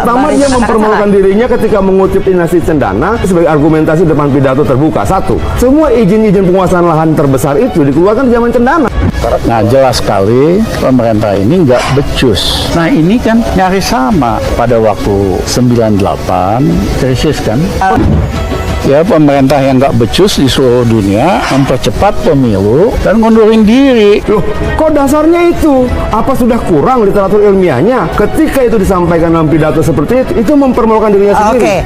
Pertama, dia mempermalukan dirinya ketika mengutip dinasti Cendana sebagai argumentasi depan pidato terbuka. Satu, semua izin-izin penguasaan lahan terbesar itu dikeluarkan di zaman Cendana. Nah, jelas sekali pemerintah ini nggak becus. Nah, ini kan nyaris sama pada waktu 98 krisis kan. Ya, pemerintah yang nggak becus di seluruh dunia mempercepat pemilu dan ngundurin diri. Loh, kok dasarnya itu? Apa sudah kurang literatur ilmiahnya? Ketika itu disampaikan dalam pidato seperti itu mempermalukan dirinya sendiri.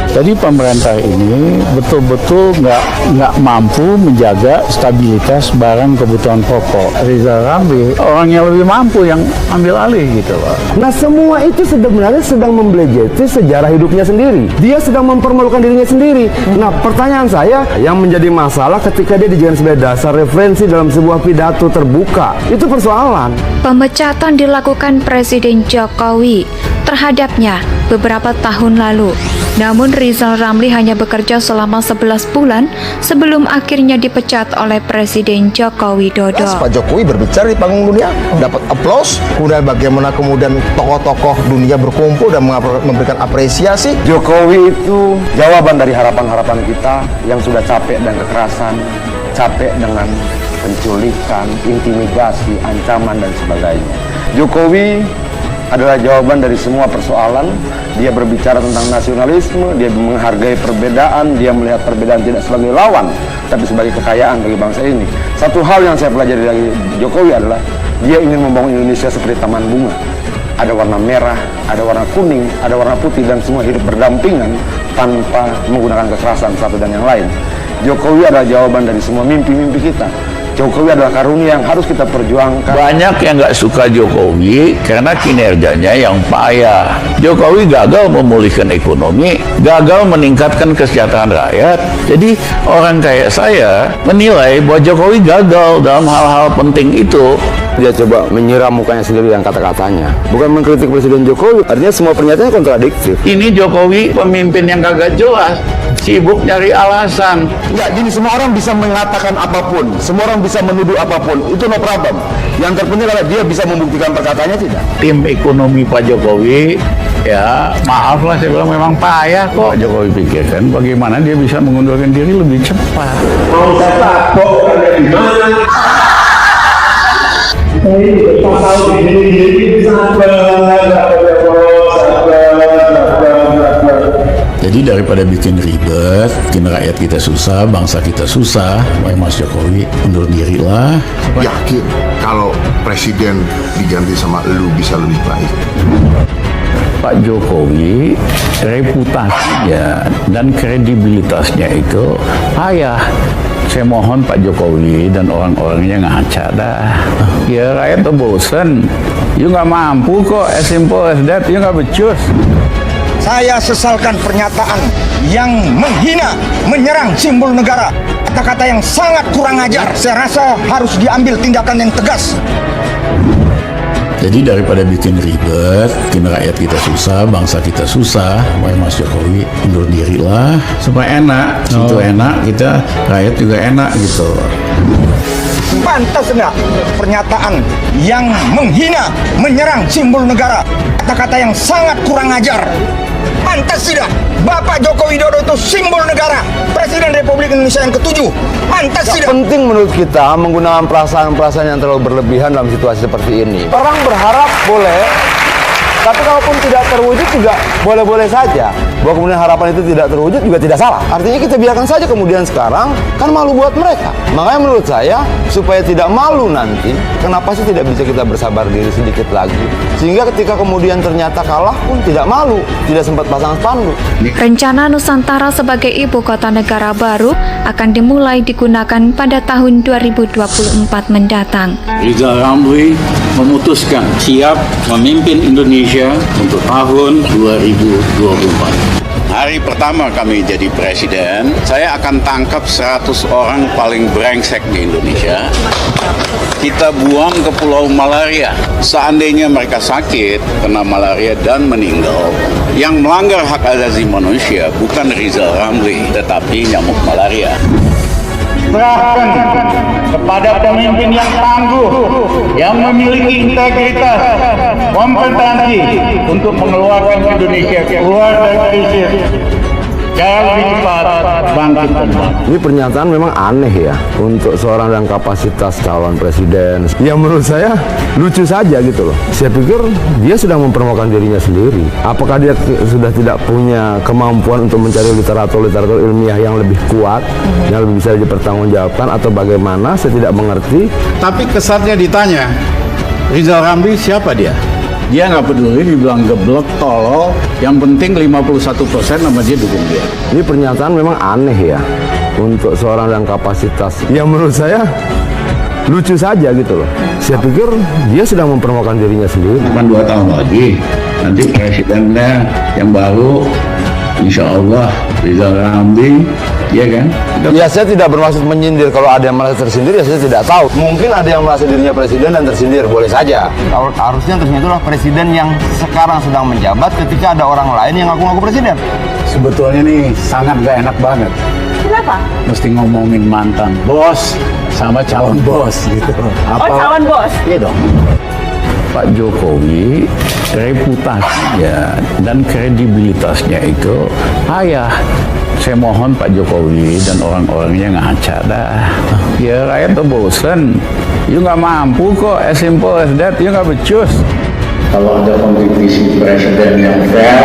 Jadi pemerintah ini betul-betul nggak mampu menjaga stabilitas barang kebutuhan pokok. Rizal Ramli orang yang lebih mampu yang ambil alih gitu loh. Nah, semua itu sebenarnya sedang membelejeti sejarah hidupnya sendiri. Dia sedang mempermalukan dirinya sendiri. Nah, pertanyaan saya yang menjadi masalah ketika dia dijadikan sebagai dasar referensi dalam sebuah pidato terbuka, itu persoalan. Pemecatan dilakukan Presiden Jokowi terhadapnya beberapa tahun lalu. Namun Rizal Ramli hanya bekerja selama 11 bulan sebelum akhirnya dipecat oleh Presiden Joko Widodo. Pak Jokowi berbicara di panggung dunia, dapat aplaus, kemudian bagaimana kemudian tokoh-tokoh dunia berkumpul dan memberikan apresiasi. Jokowi itu jawaban dari harapan-harapan kita yang sudah capek dan kekerasan, capek dengan penculikan, intimidasi, ancaman, dan sebagainya. Jokowi adalah jawaban dari semua persoalan. Dia berbicara tentang nasionalisme, dia menghargai perbedaan, dia melihat perbedaan tidak sebagai lawan, tapi sebagai kekayaan bagi bangsa ini. Satu hal yang saya pelajari dari Jokowi adalah dia ingin membangun Indonesia seperti taman bunga. Ada warna merah, ada warna kuning, ada warna putih, dan semua hidup berdampingan tanpa menggunakan kekerasan satu dan yang lain. Jokowi adalah jawaban dari semua mimpi-mimpi kita. Jokowi adalah karunia yang harus kita perjuangkan. Banyak yang nggak suka Jokowi karena kinerjanya yang payah. Jokowi gagal memulihkan ekonomi, gagal meningkatkan kesejahteraan rakyat. Jadi orang kayak saya menilai bahwa Jokowi gagal dalam hal-hal penting itu. Dia coba menyiram mukanya sendiri dan kata-katanya. Bukan mengkritik Presiden Jokowi, artinya semua pernyataannya kontradiktif. Ini Jokowi pemimpin yang kagak jelas, sibuk nyari alasan. Enggak, gini, semua orang bisa mengatakan apapun, semua orang bisa menuduh apapun, itu no problem. Yang terpenting adalah dia bisa membuktikan perkataannya tidak. Tim ekonomi Pak Jokowi, ya maaf lah saya bilang memang payah kok. Pak Jokowi pikirkan bagaimana dia bisa mengundurkan diri lebih cepat. Mau saya takut dari mana? Saya juga tahu ini sabar. Jadi daripada bikin ribet, bikin rakyat kita susah, bangsa kita susah, Mas Jokowi undur diri lah. Yakin kalau presiden diganti sama lu bisa lebih baik. Pak Jokowi reputasinya dan kredibilitasnya itu payah. Saya mohon Pak Jokowi dan orang-orangnya ngaca dah. Ya rakyat tuh bosen. You nggak mampu kok, as simple as that. You nggak becus. Saya sesalkan pernyataan yang menghina, menyerang simbol negara. Kata-kata yang sangat kurang ajar. Saya rasa harus diambil tindakan yang tegas. Jadi daripada bikin ribet, bikin rakyat kita susah, bangsa kita susah, Mas Jokowi undur diri lah supaya enak. Situ enak, kita rakyat juga enak gitu. Pantas enggak pernyataan yang menghina, menyerang simbol negara? Kata-kata yang sangat kurang ajar. Pantas tidak? Bapak Joko Widodo itu simbol negara, Presiden Republik Indonesia yang ke-7. Pantas tidak? Penting menurut kita menggunakan perasaan-perasaan yang terlalu berlebihan dalam situasi seperti ini. Orang berharap boleh, tapi kalaupun tidak terwujud juga boleh-boleh saja. Bahwa kemudian harapan itu tidak terwujud juga tidak salah. Artinya kita biarkan saja kemudian sekarang, kan malu buat mereka. Makanya menurut saya, supaya tidak malu nanti, kenapa sih tidak bisa kita bersabar diri sedikit lagi? Sehingga ketika kemudian ternyata kalah pun tidak malu, tidak sempat pasang spanduk. Rencana Nusantara sebagai ibu kota negara baru akan dimulai digunakan pada tahun 2024 mendatang. Rizal Ramli memutuskan siap memimpin Indonesia untuk tahun 2024. Hari pertama kami jadi presiden, saya akan tangkap 100 orang paling brengsek di Indonesia. Kita buang ke Pulau Malaria. Seandainya mereka sakit, kena malaria dan meninggal, yang melanggar hak asasi manusia bukan Rizal Ramli, tetapi nyamuk malaria. serahkan kepada pemimpin yang tangguh, yang memiliki integritas, kompetensi untuk mengeluarkan Indonesia keluar dari krisis jauh lebih cepat bangkit kembali. Ini pernyataan memang aneh ya untuk seorang yang kapasitas calon presiden. Ya menurut saya lucu saja gitu loh. Saya pikir dia sedang mempermalukan dirinya sendiri. Apakah dia sudah tidak punya kemampuan untuk mencari literatur ilmiah yang lebih kuat, yang lebih bisa dipertanggungjawabkan atau bagaimana? Saya tidak mengerti. Tapi kesannya ditanya, Rizal Ramli siapa dia? Dia nggak peduli, dibilang geblek, tolol. Yang penting 51% nama dia dukung dia. Ini pernyataan memang aneh ya untuk seorang yang kapasitas. Ya menurut saya lucu saja gitu loh. Saya pikir dia sedang mempermalukan dirinya sendiri. Cuma 2 tahun lagi, nanti presidennya yang baru, insya Allah Rizal Ramli, ya kan? Ya saya tidak bermaksud menyindir. Kalau ada yang merasa tersindir ya saya tidak tahu. Mungkin ada yang merasa dirinya presiden dan tersindir, boleh saja. Harusnya tersindir itulah presiden yang sekarang sedang menjabat ketika ada orang lain yang ngaku-ngaku presiden. Sebetulnya nih sangat gak enak banget. Kenapa? Mesti ngomongin mantan bos sama calon bos gitu. Oh, calon bos. Iya dong. Pak Jokowi reputasinya dan kredibilitasnya itu payah. Saya mohon Pak Jokowi dan orang-orangnya ngaca dah. Ya rakyat tuh bosan. You nggak mampu kok, as simple as that. You nggak becus. Kalau ada kompetisi presiden yang fair,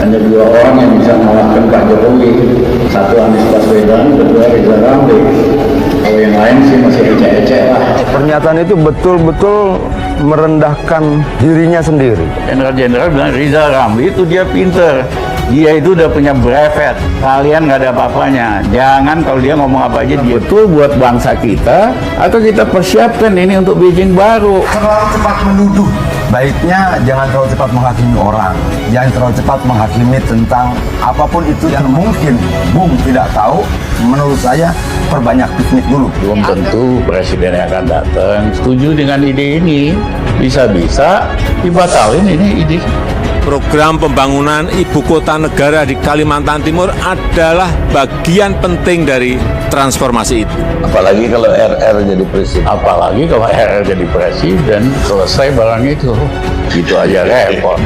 hanya 2 orang yang bisa mengalahkan Pak Jokowi. Satu Anies Baswedan, kedua Rizal Ramli. Kalau yang lain sih masih ecek-ecek lah. Pernyataan itu betul-betul merendahkan dirinya sendiri. Jenderal-jenderal bilang Rizal Ramli itu dia pinter. Dia itu udah punya brevet. Kalian nggak ada apa-apanya. Jangan kalau dia ngomong apa aja dia betul buat bangsa kita, atau kita persiapkan ini untuk Beijing baru. Terlalu cepat menuduh. Baiknya jangan terlalu cepat menghakimi orang. Jangan terlalu cepat menghakimi tentang apapun itu yang mungkin Bung tidak tahu. Menurut saya perbanyak piknik dulu. Belum tentu presiden yang akan datang setuju dengan ide ini. Bisa-bisa dibatalin ini ide. Program pembangunan ibu kota negara di Kalimantan Timur adalah bagian penting dari transformasi itu. Apalagi kalau RR jadi presiden. Apalagi kalau RR jadi presiden, selesai barang itu. Itu aja repot.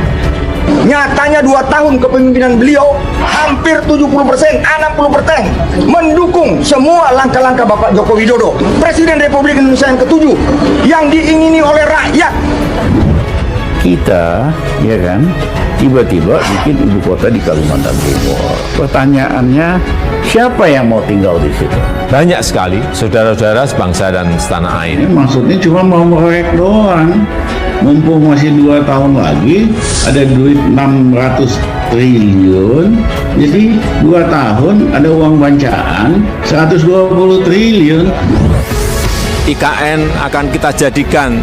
Nyatanya 2 tahun kepemimpinan beliau hampir 70%, 60% mendukung semua langkah-langkah Bapak Joko Widodo, Presiden Republik Indonesia yang ke-7 yang diingini oleh rakyat. Kita, ya kan, tiba-tiba bikin ibu kota di Kalimantan Timur. Pertanyaannya, siapa yang mau tinggal di situ? Banyak sekali saudara-saudara sebangsa dan setanah air. Ini maksudnya cuma mau proyek doang. Mumpung masih 2 tahun lagi, ada duit 600 triliun. Jadi 2 tahun ada uang bancaan 120 triliun. IKN akan kita jadikan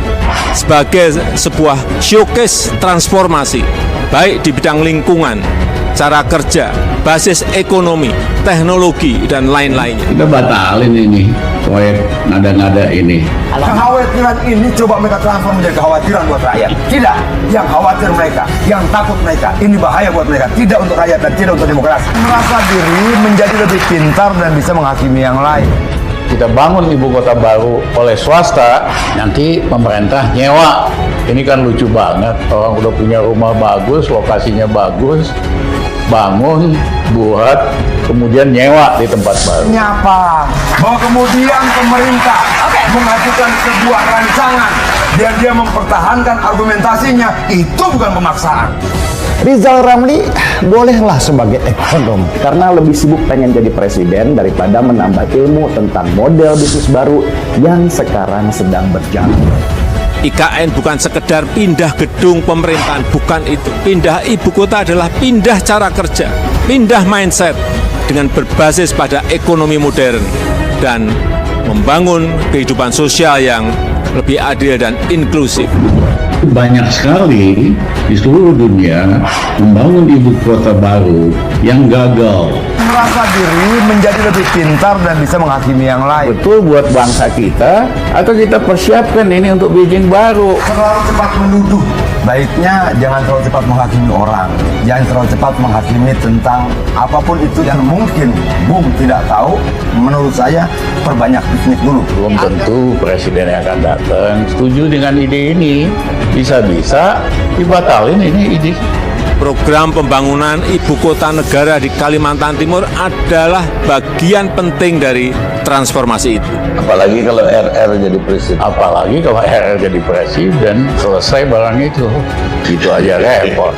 sebagai sebuah showcase transformasi, baik di bidang lingkungan, cara kerja, basis ekonomi, teknologi, dan lain-lainnya. Kita batalin ini proyek nada-nada ini. Kekhawatiran ini coba mereka transform menjadi kekhawatiran buat rakyat. Tidak, yang khawatir mereka, yang takut mereka. Ini bahaya buat mereka, tidak untuk rakyat dan tidak untuk demokrasi. Merasa diri menjadi lebih pintar dan bisa menghakimi yang lain. Kita bangun ibu kota baru oleh swasta, nanti pemerintah nyewa. Ini kan lucu banget, orang udah punya rumah bagus, lokasinya bagus, bangun, buat, kemudian nyewa di tempat baru. Nyapa bahwa kemudian pemerintah mengajukan sebuah rancangan dan dia mempertahankan argumentasinya, itu bukan pemaksaan. Rizal Ramli bolehlah sebagai ekonom karena lebih sibuk pengen jadi presiden daripada menambah ilmu tentang model bisnis baru yang sekarang sedang berjalan. IKN bukan sekedar pindah gedung pemerintahan, bukan itu. Pindah ibu kota adalah pindah cara kerja, pindah mindset dengan berbasis pada ekonomi modern dan membangun kehidupan sosial yang lebih adil dan inklusif. Banyak sekali di seluruh dunia membangun ibu kota baru yang gagal. Merasa diri menjadi lebih pintar dan bisa menghakimi yang lain. Betul buat bangsa kita, atau kita persiapkan ini untuk Beijing baru. Terlalu cepat menuduh. Sebaiknya jangan terlalu cepat menghakimi orang, jangan terlalu cepat menghakimi tentang apapun itu yang mungkin Bung tidak tahu. Menurut saya perbanyak piknik dulu. Belum tentu presiden yang akan datang setuju dengan ide ini. Bisa-bisa dibatalin ini ide. Program pembangunan ibu kota negara di Kalimantan Timur adalah bagian penting dari transformasi itu. Apalagi kalau RR jadi presiden. Apalagi kalau RR jadi presiden, selesai barang itu. Itu aja repot.